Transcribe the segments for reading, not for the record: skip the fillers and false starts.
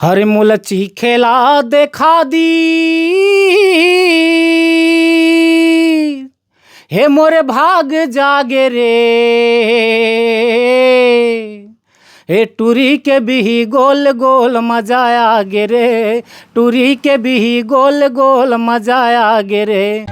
हर मुलची खेला देखा दी हे मोरे भाग जागे रे हे टूरी के बिही गोल गोल मजा आगे रे टूरी के बिही गोल गोल मजा आगे रे।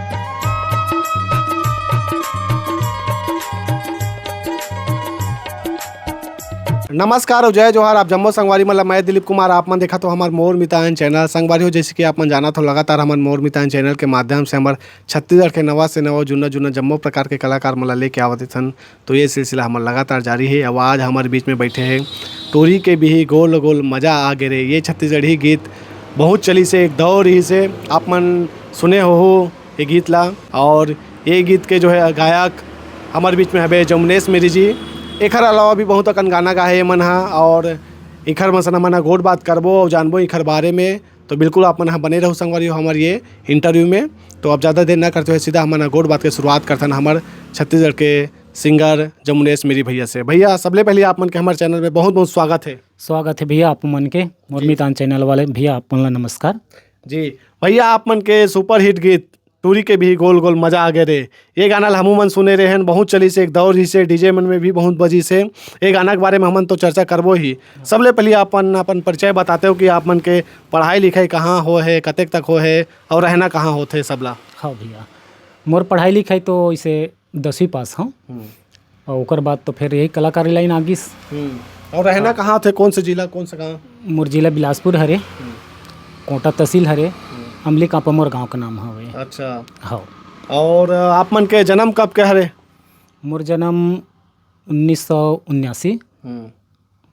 नमस्कार और जय जोहार। आप जम्मो संगवारी मतलब मैं दिलीप कुमार। आप मन देखा तो हमारे मोर मितान चैनल संगवारी हो, जैसे कि आप मन जाना तो लगातार हमारे मोर मितान चैनल के माध्यम से हमारे छत्तीसगढ़ के नवा से नवा जुना जुना जम्मो प्रकार के कलाकार मला लेके आवत सन। तो ये सिलसिला हमारे लगातार जारी है। अब आज हमारे बीच में बैठे हैं टूरी के बिही गोल गोल मजा आ गे रे। ये छत्तीसगढ़ी गीत बहुत चली से एक दौर ही से आप मन सुने हो ये गीत ला। और ये गीत के जो है गायक हमारे बीच में है जमुनेश मेरी जी। एखर अलावा भी बहुत अकन गाना गाए ये मन हा। और इखर मसना मना गोट बात करबो और जानबो इखर बारे में। तो बिल्कुल आप मन बने रहो संगवारी हो हमारे ये इंटरव्यू में। तो अब ज़्यादा देर ना करते हुए सीधा हमारा गोट बात की शुरुआत करते हैं हमारे छत्तीसगढ़ के सिंगर जमुनेश मेरी भैया से। भैया सबले पहले आप मन के हमारे चैनल में बहुत बहुत स्वागत है। स्वागत है भैया आप मन के मोरमीतान चैनल वाले भैया आप मन ला नमस्कार जी। भैया आप मन के सुपर हिट गीत टूरी के भी गोल गोल मजा आ गए रे, ये गाना हमू मन सुने रहे हैं। बहुत चली से एक दौर ही से डीजे मन में भी बहुत बजी से ये गाना के बारे में हमन तो चर्चा करबो ही। सबले पहले अपन परिचय बताते हो कि आप मन के पढ़ाई लिखाई कहाँ हो है, कतेक तक हो है और रहना कहाँ होते सबला। हाँ भैया मोर पढ़ाई लिखाई तो इसे 10वीं पास हूँ और ओकर बाद तो फिर यही कलाकारी लाइन आगिस। और रहना कहाँ थे, कौन से जिला, कौन सा गाँव? मोर जिला बिलासपुर हरे, कोटा तहसील हरे, अमली कापा मोर गाँव का नाम हवे। अच्छा हाँ। और आप मन के जन्म कब के हरे? मोर जन्म 1979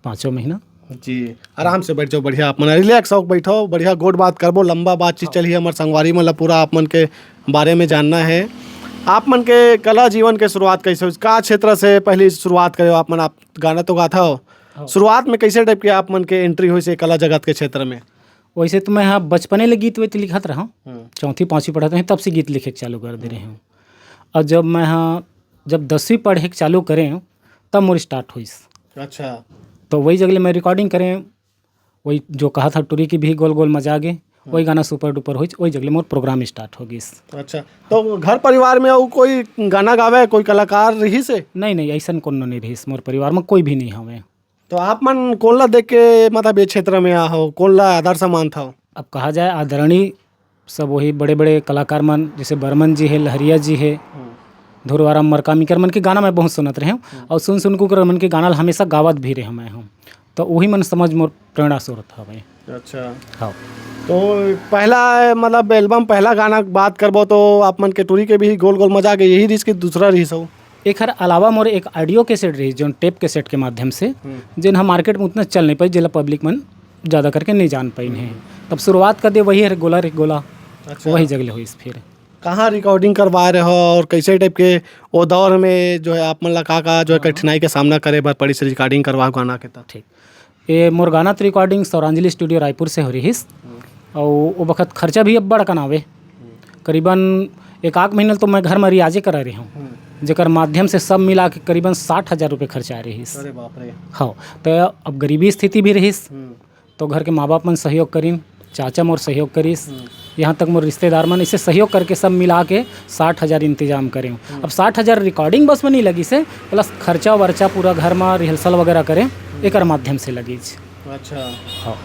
5वां महीना। जी आराम से बैठ जाओ, बढ़िया आप मन रिलैक्स हो बैठो, बढ़िया गोट बात करबो, लंबा बातचीत चली हमारे संगवारी मतलब पूरा आप मन के बारे में जानना है। आप मन के कला जीवन के शुरुआत कैसे, का क्षेत्र से पहले शुरुआत करे आप मन? आप गाना तो गाता हो, शुरुआत में कैसे टाइप के आप मन के एंट्री हुई से कला जगत के क्षेत्र में? वैसे तो मैं हाँ बचपने ले गीत वीत लिखत रहा हूँ, 4वीं 5वीं पढ़ाते हैं तब से गीत लिखे चालू कर दे रहे हूँ। और जब मैं हाँ जब 10वीं पढ़े चालू करें तब मोर स्टार्ट हुई। अच्छा। तो वही जगह मैं रिकॉर्डिंग करें, वही जो कहा था टूरी की भी गोल गोल मजा गे, वही गाना सुपर डुपर हुई, वही जगह मोर प्रोग्राम स्टार्ट हो गई। अच्छा। तो घर परिवार में और कोई गाना गावे, कोई कलाकार रही से? नहीं ऐसा कौन नहीं रही, मोर परिवार में कोई भी नहीं हवे। तो आप मन कौन ला देख के मतलब ये क्षेत्र में आ हो, कौन ला आदर्श मान था? अब कहा जाए आदरणीय सब वही बड़े बड़े कलाकार मन, जैसे बर्मन जी है, लहरिया जी है, धुरवाराम मरकामीकर मन के गाना मैं बहुत सुनत रहे हूँ। और सुन को मन के गाना हमेशा गावत भी रहे मैं हूँ। तो वही मन समझ मोर प्रेरणा स्रोत हवे। अच्छा। हाँ। तो पहला मतलब एल्बम पहला गाना बात करबो तो आप मन के टूरी के भी गोल गोल मजा के यही रिस के दूसरा रही हो? एक अलावा मोर एक ऑडियो कैसेट रही जो टेप कैसेट के माध्यम से, जिन हम मार्केट में उतना चल नहीं पाई, जिला पब्लिक मन ज़्यादा करके नहीं जान पाई हैं। तब शुरुआत कर दे वही है गोला रे गोला। अच्छा। वही जगह हुई। फिर कहाँ रिकॉर्डिंग करवा रहे हो और कैसे टाइप के वो दौर में जो है आप मन ला का जो है कठिनाई के सामना करे बर पड़ी से रिकॉर्डिंग करवा गाना के? ठीक, ये मोर गाना तो रिकॉर्डिंग सौरांजलि स्टूडियो रायपुर से हो रही। और वो वक्त खर्चा भी अब बड़ा कनावे, करीबन 1 महीना तो मैं घर में रियाजे करा रही हूँ, जेकर माध्यम से सब मिला के करीबन 60,000 रुपये खर्चा रही। अरे बाप रे। हाँ। तो अब गरीबी स्थिति भी रही, तो घर के माँ बाप मन सहयोग करीन, चाचा मोर सहयोग करीस, यहाँ तक मोर रिश्तेदार मन इसे सहयोग करके सब मिला के 60,000 इंतजाम करें। अब 60,000 रिकॉर्डिंग बस में नहीं लगी से, प्लस खर्चा वर्चा पूरा घर में रिहर्सल वगैरह करें एक माध्यम से लगी। अच्छा। हाँ।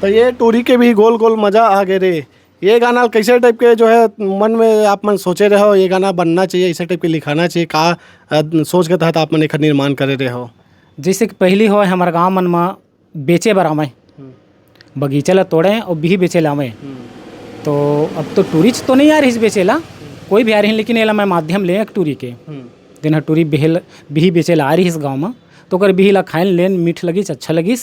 तो ये टूरी के भी गोल गोल मजा आ गए रे, ये गाना कैसे टाइप के जो है मन में आप मन सोचे रहे हो ये गाना बनना चाहिए, इसे टाइप के लिखाना चाहिए, का सोच के तहत आप मन एक निर्माण करे रहे हो? जैसे कि पहली हो हमारे गाँव मन में बेचे बर आवें, बगीचा ला तोड़ें और बिही बेचे लावें। तो अब तो टूरिस्ट तो नहीं आ रही बेचे ला, कोई भी आ रही, लेकिन ये मैं माध्यम ले टूरी के दिन टूरी बिही बेचे ला आ रही इस गाँव में, तो अगर बिही ला खाए लेन मीठ लगी अच्छा लगी।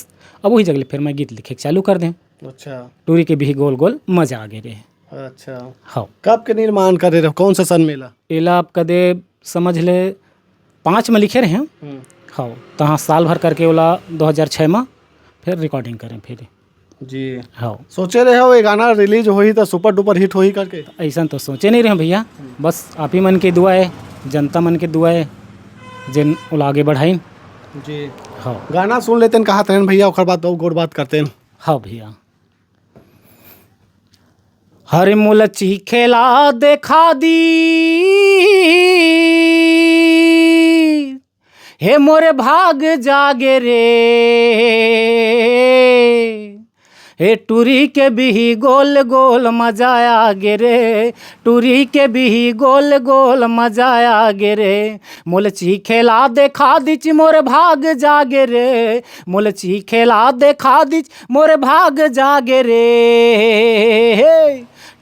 अब वही जगह फिर मैं गीत लिखे चालू कर दें। अच्छा। टूरी के भी गोल गोल मजा आ गए रे। अच्छा। हाँ। कब के निर्माण कर रहे हो, कौन सा सन मेला? एला आप कदे समझ ले 5 में लिखे रहे हैं। हाँ। तो हाँ साल भर करके ओला 2006 में फिर रिकॉर्डिंग करें फिर। जी। हाँ। सोचे रहे हो ये गाना रिलीज हो ही तो सुपर डुपर हिट हो ही करके? ऐसा तो सोचे नहीं रहे भैया, बस आप ही मन की दुआ है, जनता मन की दुआ है, जिन ओला आगे बढ़ाई। जी। हाँ। गाना सुन लेते हैं कहा थे भैया, और बात गोड़ बात करते हैं। हाँ भैया। हर मुलची खेला देखा दी हे मोरे भाग जागे रे हे टूरी के बिही गोल गोल मजा आगे रे टूरी के बिही गोल गोल मजा आगे रे मुलची खेला देखा दिच मोरे भाग जागे रे मुलची खेला देखा दिच मोरे भाग जागे रे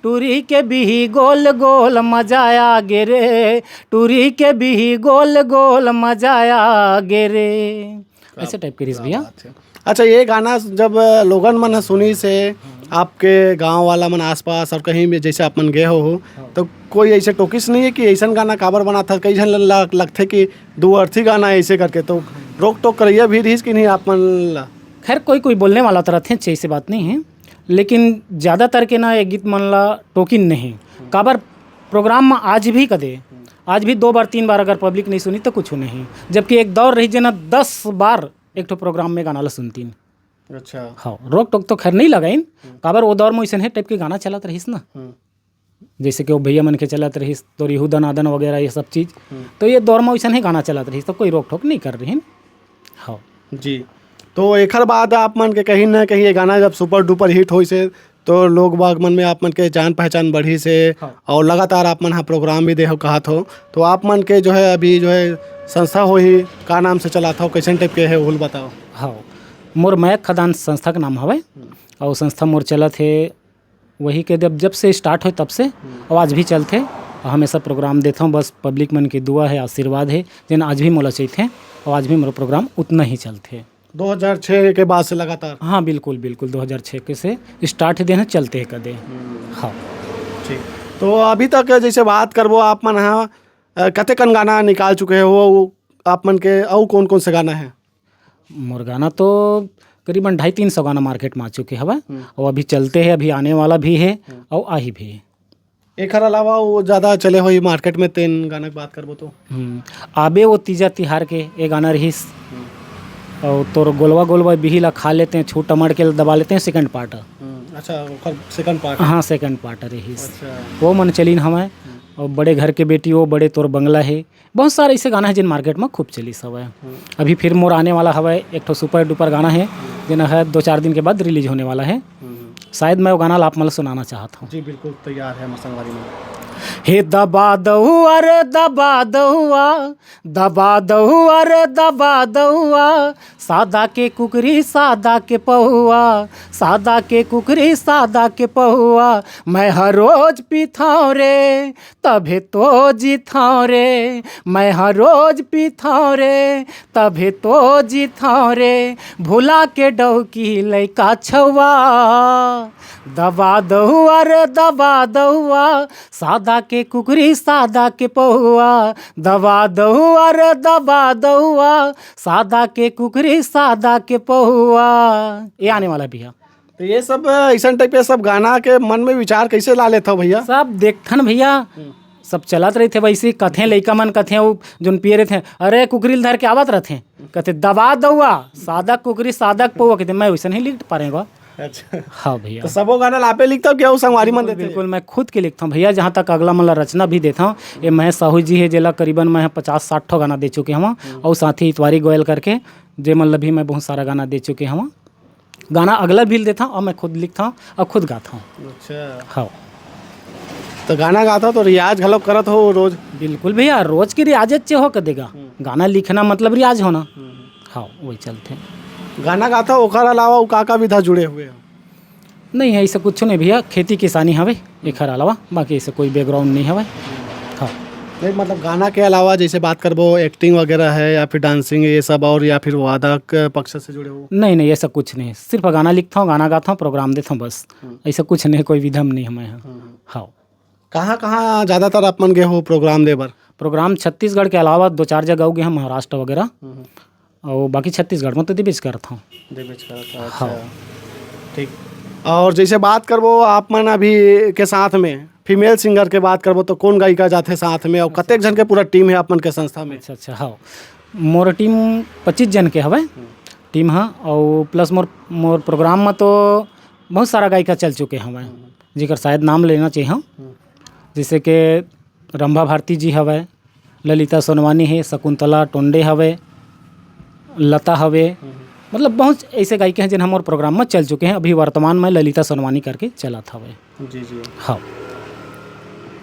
टूरी के बिही गोल गोल मजा आगे रे टूरी के बिही गोल गोल मजा आगे रे। ऐसे टाइप की रीस भैया। अच्छा, ये गाना जब लोगन मन सुनी से आपके गांव वाला मन आसपास और कहीं भी जैसे आप मन गए हो तो कोई ऐसे टोकिस नहीं है कि ऐसा गाना काबर बना था? कई जन लगते कि दो अर्थी गाना ऐसे करके, तो रोक टोक करिए भी रही कि नहीं आप मन? खैर कोई कोई बोलने वाला तो रहते हैं, ऐसी बात नहीं है, लेकिन ज़्यादातर के ना ये गीत मन ला टोकिन नहीं काबर प्रोग्राम में आज भी कदे आज भी 2 बार 3 बार अगर पब्लिक नहीं सुनी तो कुछ नहीं, जबकि एक दौर रही जना 10 बार एक तो प्रोग्राम में गाना ला सुनतीन। अच्छा, हाँ, रोक टोक तो खैर नहीं लगाइन काबर वो दौर में वैसे है टाइप के गाना चलत रहीस ना, जैसे कि वो भैया मन के चलत रहीस तो रिहू नादन वगैरह ये सब चीज़, तो ये दौर में वैसे ही गाना चलत रहीस तो कोई रोक टोक नहीं कर रही। हाँ जी। तो एक बाद आप मन के कहीं ना कहीं ये गाना जब सुपर डुपर हिट हो से तो लोग बाग मन में आप मन के जान पहचान बढ़ी से, और लगातार आप मन हाँ प्रोग्राम भी दे हो कहा हो, तो आप मन के जो है अभी जो है संस्था हो ही का नाम से चलाता हो, कैसे टाइप के है वो बताओ। हाँ, मोर मयक खदान संस्था का नाम हवे और संस्था मोर चलत है वही के जब से स्टार्ट हो तब से और आज भी चलते और हमेशा प्रोग्राम देता हूँ। बस पब्लिक मन की दुआ है, आशीर्वाद है, जिन आज भी मोला चाहिए और आज भी मेरा प्रोग्राम उतना ही चलते। 2006 के बाद से लगातार? हाँ बिल्कुल बिल्कुल, 2006 के से स्टार्ट देना चलते हैं कदे। हाँ ठीक। तो अभी तक जैसे बात करबो आप मन हाँ कते कन गाना निकाल चुके हो आप मन के, और कौन कौन से गाना है? मोर गाना तो करीबन 250-300 गाना मार्केट में आ चुके हवा और अभी चलते हैं, अभी आने वाला भी है और आही भी है। एक अलावा वो ज़्यादा चले हो मार्केट में 3 गाना की बात करबो तो आबे वो तीजा तिहार के ये गाना रहीस और तोर गोलवा गोलवा बिही ला खा लेते हैं, छूट टमाट के दबा लेते हैं, सेकंड पार्ट। अच्छा, सेकंड पार्ट? हाँ सेकंड पार्ट रहीस। अच्छा। वो मन चलीन हमें और बड़े घर के बेटी वो बड़े तोर बंगला है, बहुत सारे ऐसे गाना है जिन मार्केट में खूब चली सब है। अभी फिर मोर आने वाला हवा एक ठो सुपर डुपर गाना है जिन है 2-4 दिन के बाद रिलीज होने वाला है, शायद मैं वो गाना आप मतलब सुनाना चाहता हूँ। जी बिल्कुल, तैयार है मसंगवारी में। हे दबा दहुआ रे दबा दहुआ दबा दहुआ रे दबा दहुआ सादा के कुकरी सादा के पहुआ सादा के कुकरी सादा के पहुआ मैं हर रोज पीथाऊँ रे तभे तो जीथाऊँ रे मैं हर रोज पीथाऊँ रे तभे तो जीथाऊँ रे भुला के डौकी लैका छुआ दबा दहुआ रे दबा दहुआ सादा के कुकरी सादा के पहुआ दबा दहुआ रे दबा दहुआ सादा के कुकरी सादा के पहुआ। ये आने वाला भैया। तो ये सब ऐसा टाइप के सब गाना के मन में विचार कैसे ला लेता हो भैया? सब देखथन भैया, सब चलत रहे थे वैसे कथे लइका मन कथे वो जोन पिए रहे थे, अरे कुकरी धर के आवत रहते कहते दबा दहुआ सादा कुकरी सादा के पहुआ, कहते मैं वैसे नहीं लिख पाएगा। अच्छा हाँ भैया। तो सबो गाना लापे लिखता हूँ क्या वो संगवारी मन देते? बिल्कुल मैं खुद के लिखता हूँ भैया, जहाँ तक अगला मतलब रचना भी देता हूँ। ये मैं साहू जी है जेला करीबन मैं 50-60 ठो गाना दे चुके हूँ और साथ ही इतवारी गोयल करके जे मतलब भी मैं बहुत सारा गाना दे चुके हूँ। गाना अगला भी देता हूँ और मैं खुद लिखता हूँ और खुद गाता हूँ। अच्छा हाँ, तो गाना गाता हो तो रियाज घलो करत हो रोज? बिल्कुल भैया, रोज की रियाज अच्छे हो कर देगा, गाना लिखना मतलब रियाज होना। हाँ वही चलते। गाना गाता हो ओकर अलावा वो का विधा जुड़े हुए हो? नहीं है ऐसा कुछ नहीं भैया, खेती किसानी हवे एक अलावा, बाकी ऐसा कोई बैकग्राउंड नहीं हवे। हाँ नहीं मतलब गाना के अलावा जैसे बात करबो एक्टिंग वगैरह है या फिर डांसिंग ये सब, और या फिर वादक पक्ष से जुड़े हो? नहीं नहीं ऐसा कुछ नहीं, सिर्फ गाना लिखता हूँ, गाना गाता हूँ, प्रोग्राम देता हूँ, बस ऐसा कुछ नहीं, कोई विधम नहीं हमें यहाँ। हाँ। कहाँ कहाँ ज़्यादातर आप मन गए हो प्रोग्राम दे बार? प्रोग्राम छत्तीसगढ़ के अलावा 2-4 जगह हो गए हम, महाराष्ट्र वगैरह, और बाकी छत्तीसगढ़ में तो दिबिज करता हूँ। हाँ ठीक। और जैसे बात करबो आप मन अभी के साथ में फीमेल सिंगर के बात करबो तो कौन गायिका जाते साथ में और कतेक जन के पूरा टीम है आप मन के संस्था में? अच्छा हाँ, मोर टीम 25 जन के हवे टीम हाँ, और प्लस मोर प्रोग्राम में तो बहुत सारा गायिका चल चुके हमें, जेकर शायद नाम लेना चाहिए हम, जैसे कि रंभा भारती जी हवे, ललिता सोनवानी है, शकुंतला टोंडे हवे, लता हवे, मतलब बहुत ऐसे गायिका हैं जिन हमारे प्रोग्राम में चल चुके हैं। अभी वर्तमान में ललिता सोनवानी करके चला था वे। जी जी। हाँ,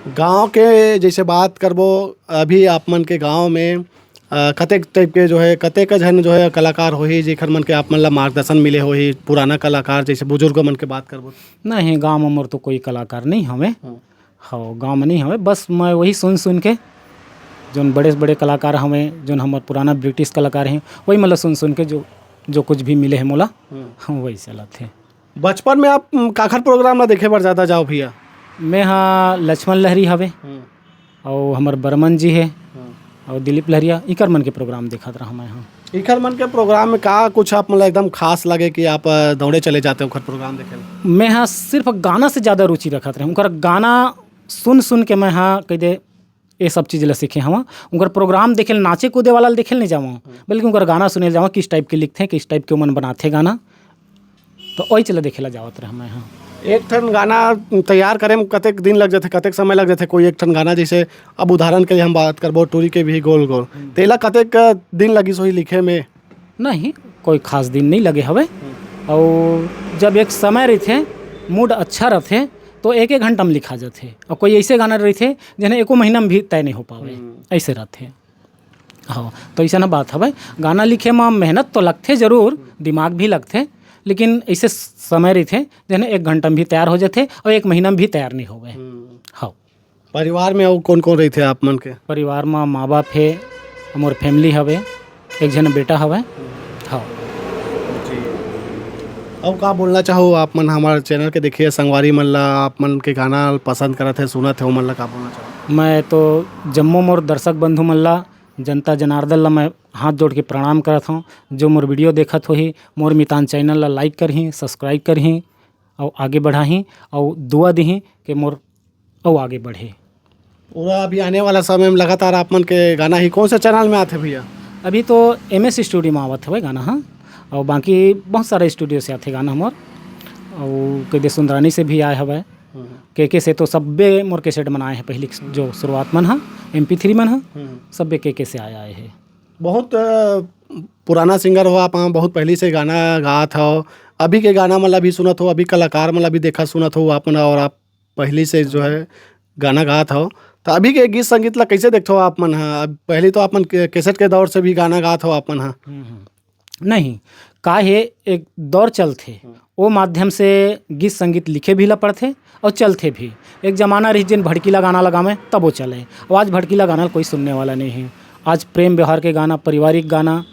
गांव के जैसे बात करबो, अभी आप मन के गांव में कतेक टाइप के जो है कतेक जन जो है कलाकार होही जेखर मन के आप मन ला मार्गदर्शन मिले होही, पुराना कलाकार जैसे बुजुर्ग मन के बात करबो? नहीं, गाँव में मोर तो कोई कलाकार नहीं हमें। हाँ, गाँव में नहीं हमें, बस मैं वही सुन के जो बड़े बड़े कलाकार हमें, जो हमारे पुराना ब्रिटिश कलाकार हैं, वही मतलब सुन के जो कुछ भी मिले है मोला, हम वही चला थे। बचपन में आप काखर प्रोग्राम ला देखे बर ज़्यादा जाओ भैया? मैं हाँ लक्ष्मण लहरी हवे, और हमारे बर्मन जी है, और दिलीप लहरिया, इकर मन के प्रोग्राम देखा रहा मैं। हाँ, इखर मन के प्रोग्राम में का कुछ आप मतलब एकदम खास लगे कि आप दौड़े चले जाते हो उखर प्रोग्राम देखे? मैं हाँ सिर्फ गाना से ज़्यादा रुचि रखत रहे, उनका गाना सुन के मैं हाँ कह दे ये सब चीज़ ला सीखे हवा। उनका प्रोग्राम देखे नाचे कूदे वाला देखे नहीं जावा, बल्कि उनका गाना सुने जावा, किस टाइप के लिखते हैं, किस टाइप के मन बनाते गाना, तो वही चला देखे ला जावत रहे मैं। हाँ, एक ठन गाना तैयार करे में कतेक दिन लग जाते, कतेक समय लग जाते? कोई एक ठन गाना जैसे अब उदाहरण के लिए हम बात करबो टूरी के भी गोल गोल, तेला कतेक दिन लगी सोही लिखे में? नहीं, कोई खास दिन नहीं लगे हवे, और जब एक समय रहते, मूड अच्छा रहते, तो एक घंटा में लिखा जाते, और कोई ऐसे गाना रहते जिन्हें एको महीना में भी तय नहीं हो पावे, ऐसे रहते। हाँ, तो ऐसा ना बात हवे, गाना लिखे में मेहनत तो लगते जरूर, दिमाग भी लगते, लेकिन ऐसे समय रहते जिन्हें एक घंटा में भी तैयार हो जाते और एक महीना में भी तैयार नहीं हो गए। हाँ, परिवार में और कौन कौन रही थे आप मन के? परिवार में माँ बाप है, हमारे फैमिली हवे, एक जन बेटा हवे। हाँ जी। अब का बोलना चाहो आप मन हमारे चैनल के देखिए संगवारी मन ला, आप मन के गाना पसंद करत है, सुनत है, मन ला का बोलना चाहो? मैं तो जम्मू मोर दर्शक बंधु मन ला, जनता जनार्दन ला मैं हाथ जोड़ के प्रणाम करत हूँ। जो मोर वीडियो देखत होही, मोर मितान चैनल ला लाइक करही, सब्सक्राइब करही, और आगे बढ़ाही, और दुआ दही कि मोर और आगे बढ़े। पूरा अभी आने वाला समय में लगातार आप मन के गाना ही कौन सा चैनल में आते भैया? अभी तो MS स्टूडियो में आवत हुए गाना। हाँ, और बाकी बहुत सारे स्टूडियो से आते गाना हमार, और कदे सुंदरानी से भी आए हवे, के से तो सब्बे मोर के सेट बनाए हैं पहले जो शुरुआत मन हाँ, MP3 मन हाँ, सब्बे के से आए हैं। बहुत पुराना सिंगर हो आप, बहुत पहले से गाना गात हो, अभी के गाना मतलब भी सुनत हो, अभी कलाकार मतलब भी देखा सुनत हो आप, और आप पहले से जो है गाना गात हो, तो अभी के गीत संगीत ला कैसे देखते हो आप मन? हाँ, पहले तो आप मन कैसेट के दौर से भी गाना गात हो आप मन? हाँ, नहीं, का है एक दौर चलते, वो माध्यम से गीत संगीत लिखे भी ला पड़ते और चलते भी। एक ज़माना रही जिन भड़कीला गाना लगावे तब वो चले, और आज भड़कीला गाना कोई सुनने वाला नहीं है। आज प्रेम व्यवहार के गाना, पारिवारिक गाना,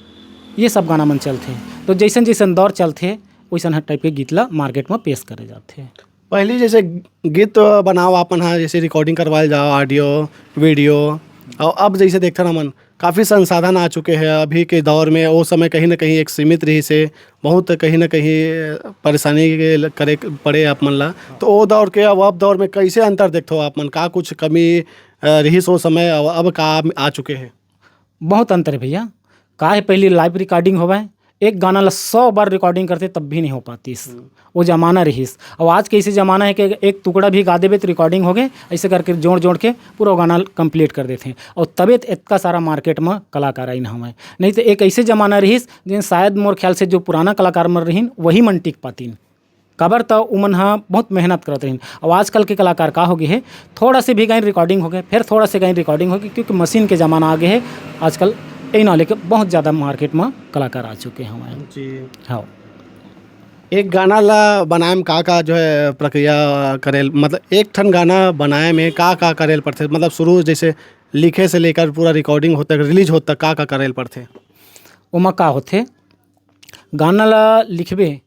ये सब गाना मन चलते, तो जैसन जैसन दौर चलते वैसन हर टाइप के गीत ला मार्केट में पेश करे जाते। पहले जैसे गीत बनाओ आपन, हाँ, जैसे रिकॉर्डिंग करवाए जाओ, ऑडियो वीडियो, और अब जैसे देखते ना मन काफ़ी संसाधन आ चुके हैं अभी के दौर में। वो समय कहीं ना कहीं एक सीमित रही से बहुत कहीं ना कहीं परेशानी करे पड़े आप मन ला, तो वो दौर के अब दौर में कैसे अंतर देखते हो आप मन? का कुछ कमी रही सो समय, अब का आ चुके हैं? बहुत अंतर है भैया। का है पहले लाइव रिकॉर्डिंग होवे, एक गाना ला 100 बार रिकॉर्डिंग करते तब भी नहीं हो पाती, वो ज़माना रहीस। और आज के ऐसे ज़माना है कि एक टुकड़ा भी गा देवे तो रिकॉर्डिंग हो गए, ऐसे करके जोड़ के पूरा गाना कंप्लीट कर देते हैं, और तबे इतना सारा मार्केट में कलाकार आई ना हमें। नहीं तो एक ऐसे ज़माना रहीस जिन शायद मोर ख्याल से जो पुराना कलाकार मन रहीन वही मन टिक पातीन, कबर तो उमन हाँ बहुत मेहनत करते रहीन। और आजकल के कलाकार का हो गए है, थोड़ा से भी कहीं रिकॉर्डिंग हो गए, फिर थोड़ा से कहीं रिकॉर्डिंग हो गई, क्योंकि मशीन के ज़माना आ गए है आजकल। यही ना लेके बहुत ज़्यादा मार्केट में कलाकार आ चुके हैं हमारे जी। हाँ, एक गाना ला बनाए में का जो है प्रक्रिया करेल, मतलब एक ठन गाना बनाए में का करेल पड़ते? मतलब शुरू जैसे लिखे से लेकर पूरा रिकॉर्डिंग होता है, रिलीज होता का करेल पड़ते? उमा का होते गाना ला लिखबे,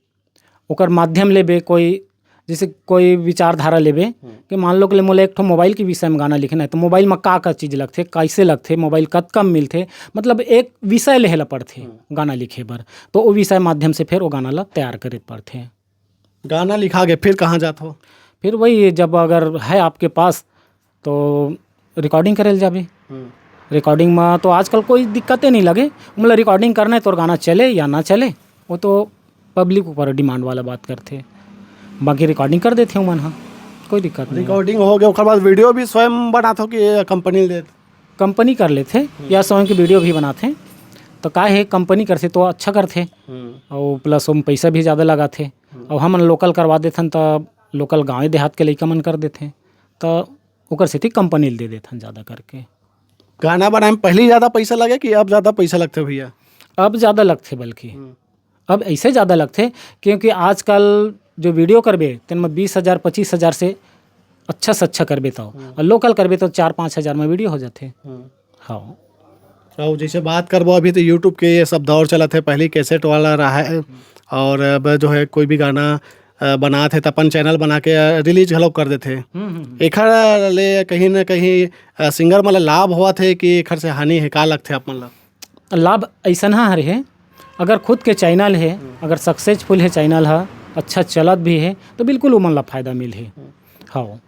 ओकर माध्यम लेबे, कोई जैसे कोई विचारधारा लेबे कि मान लो कि मोला एक ठो मोबाइल के विषय में गाना लिखना है, तो मोबाइल में का चीज़ लगते, कैसे लगते, मोबाइल कत कम मिलते, मतलब एक विषय लेहला पड़ते गाना लिखे बर, तो वो विषय माध्यम से फिर वो गाना ला तैयार करे पड़ते। गाना लिखा गए फिर कहाँ जाते हो? फिर वही जब अगर है आपके पास तो रिकॉर्डिंग करे जाबे। रिकॉर्डिंग में तो आजकल कोई दिक्कतें नहीं लगे, मतलब रिकॉर्डिंग करना है तो गाना चले या ना चले, वो तो पब्लिक ऊपर डिमांड वाला बात करते। बाकी रिकॉर्डिंग कर देते हो मन हाँ, कोई दिक्कत नहीं। रिकॉर्डिंग हो गया ओकर बाद वीडियो भी स्वयं बनात हो कि कंपनी देत? कंपनी कर लेते या स्वयं की वीडियो भी बनाते, तो का है कंपनी करते तो अच्छा करते और प्लस हम पैसा भी ज़्यादा लगाते और हम लोकल करवा देथन तो लोकल गाँव देहात के लइका मन कर देथे, तो ओकर सेती कंपनी दे देथन ज़्यादा करके। गाना बनाए में पहले ज़्यादा पैसा लगे कि अब ज़्यादा पैसा लगते भैया? अब ज़्यादा लगते, बल्कि अब ऐसे ज़्यादा लगते क्योंकि आजकल जो वीडियो करबे तेन में 20,000 25,000 से अच्छा करबे तो, और लोकल करबे तो 4-5 हज़ार में वीडियो हो जाते। हाँ, और जैसे बात करबो अभी तो यूट्यूब के ये सब दौर चला थे, पहले कैसेट वाला रहा है और अब जो है कोई भी गाना बना थे तो अपन चैनल बना के रिलीज घलो कर देते। एखर ले कहीं ना कहीं सिंगर मतलब लाभ हुआ थे कि एखर से हानि है, का लगते आप मन ला? लाभ ऐसा है, अगर खुद के चैनल है, अगर सक्सेसफुल है चैनल है, अच्छा चलत भी है तो बिल्कुल उमन ला फ़ायदा मिल है। हाँ,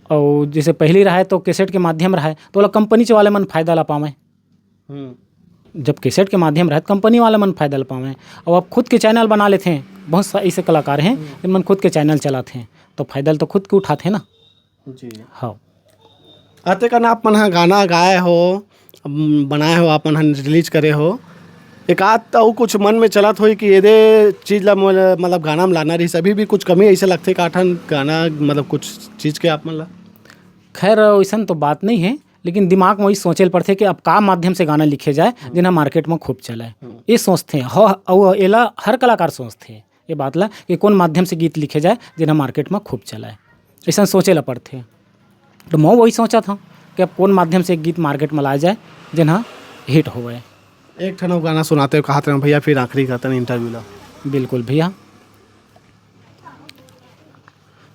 और जैसे पहले रहा तो कैसेट के माध्यम रहा तो वाला कंपनी वाले मन फ़ायदा ला पावे। जब कैसेट के माध्यम रहा कंपनी वाले मन फ़ायदा ला पावे, और अब खुद के चैनल बना लेते हैं। बहुत सारे ऐसे कलाकार हैं जिनमन खुद के चैनल चलाते हैं, तो फ़ायदा तो खुद के उठाते ना जी। हाँ, आते का ना आप मन हा गाना गाए हो, बनाए हो, आप मन हा रिलीज करे हो, एक आध तो कुछ मन में चलत हो कि ये चीज़ ला मतलब गाना में लाना रही, अभी भी कुछ कमी ऐसे लगते काठन गाना मतलब कुछ चीज़ के आप मन ला? खैर वैसा तो बात नहीं है, लेकिन दिमाग में वही सोचे पड़ते कि अब का माध्यम से गाना लिखे जाए जिन्हें मार्केट में खूब चलाए, ये सोचते हैं। और एला हर कलाकार सोचते हैं ये बात ला कि कौन माध्यम से गीत लिखे जाए जिन्हें मार्केट में खूब चलाए, ऐसा सोचे ला पड़ते। तो मैं वही सोचा था कि अब कौन माध्यम से गीत मार्केट में लाया जाए जिन्हें हिट हो गए। एक ठन गाना सुनाते हो कहते हैं भैया, फिर आखिरी कहते हैं इंटरव्यू ला। बिल्कुल भैया।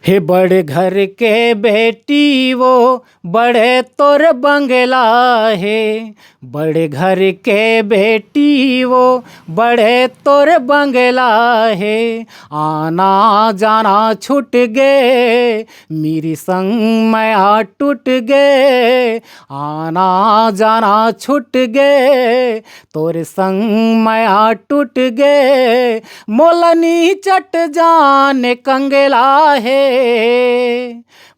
हे बड़े घर के बेटी वो बड़े तोर बंगला है, बड़े घर के बेटी वो बड़े तोर बंगला है, आना जाना छूट गए मेरी संग माया टूट गए, आना जाना छूट गए तोर संग माया टूट गए, मोलनी चट जाने कंगला है,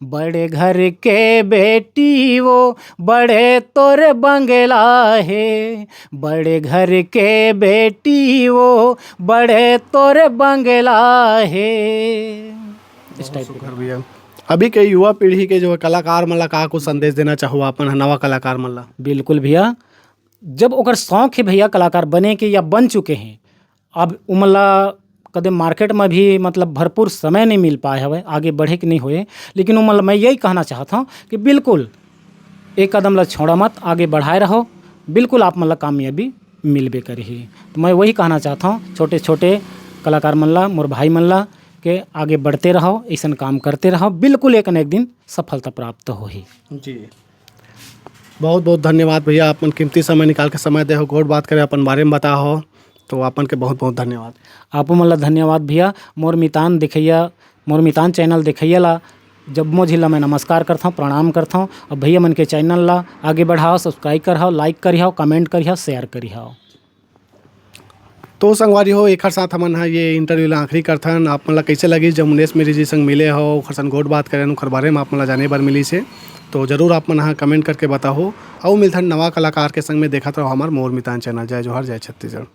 बड़े घर के बेटी वो बड़े तोर बंगला है, बड़े घर के बेटी वो बड़े तोर बंगला है। इस टाइप का भैया अभी के युवा पीढ़ी के जो कलाकार मन ला का कुछ संदेश देना चाहो अपन नवा कलाकार मन ला? बिल्कुल भैया, जब ओकर शौक है भैया कलाकार बने के या बन चुके हैं, अब उमला कदम मार्केट में भी मतलब भरपूर समय नहीं मिल पाए हवे, आगे बढ़े कि नहीं हुए, लेकिन उमल मैं यही कहना चाहता हूँ कि बिल्कुल एक कदम ला छोड़ा मत, आगे बढ़ाए रहो, बिल्कुल आप मतलब कामयाबी मिलबे करी। तो मैं वही कहना चाहता हूँ छोटे छोटे कलाकार मन ला, मोर भाई मन ला के आगे बढ़ते रहो, ऐसा काम करते रहो, बिल्कुल एक न एक दिन सफलता प्राप्त हो ही। जी, बहुत बहुत धन्यवाद भैया, अपन कीमती समय निकाल के समय दे हो, गोट बात करे अपन बारे में बता हो, तो अपन के बहुत बहुत धन्यवाद। आप मतलब धन्यवाद भैया। मोर मितान चैनल देखैया ला जब जिला मैं नमस्कार करता हूँ, प्रणाम करता हूँ, और भैया मन के चैनल ला आगे बढ़ाओ, सब्सक्राइब करहाओ, लाइक करिहाओ, कमेंट करिहाओ, शेयर करिहाओ। तो संगवारी हो एक साथ हमन हा ये इंटरव्यू ला आखिरी करथन। आप मन ला कैसे लगी जब मुनेश मेरी जी संग मिले हो, ओखर संग गोट बात करे ओखर बारे में आप मन ला जाने बर मिली से, तो जरूर आप मन हा कमेंट करके बताओ। और मिलथन नवा कलाकार के संग में देखत रहो हमार मोर मितान चैनल। जय जोहार, जय छत्तीसगढ़।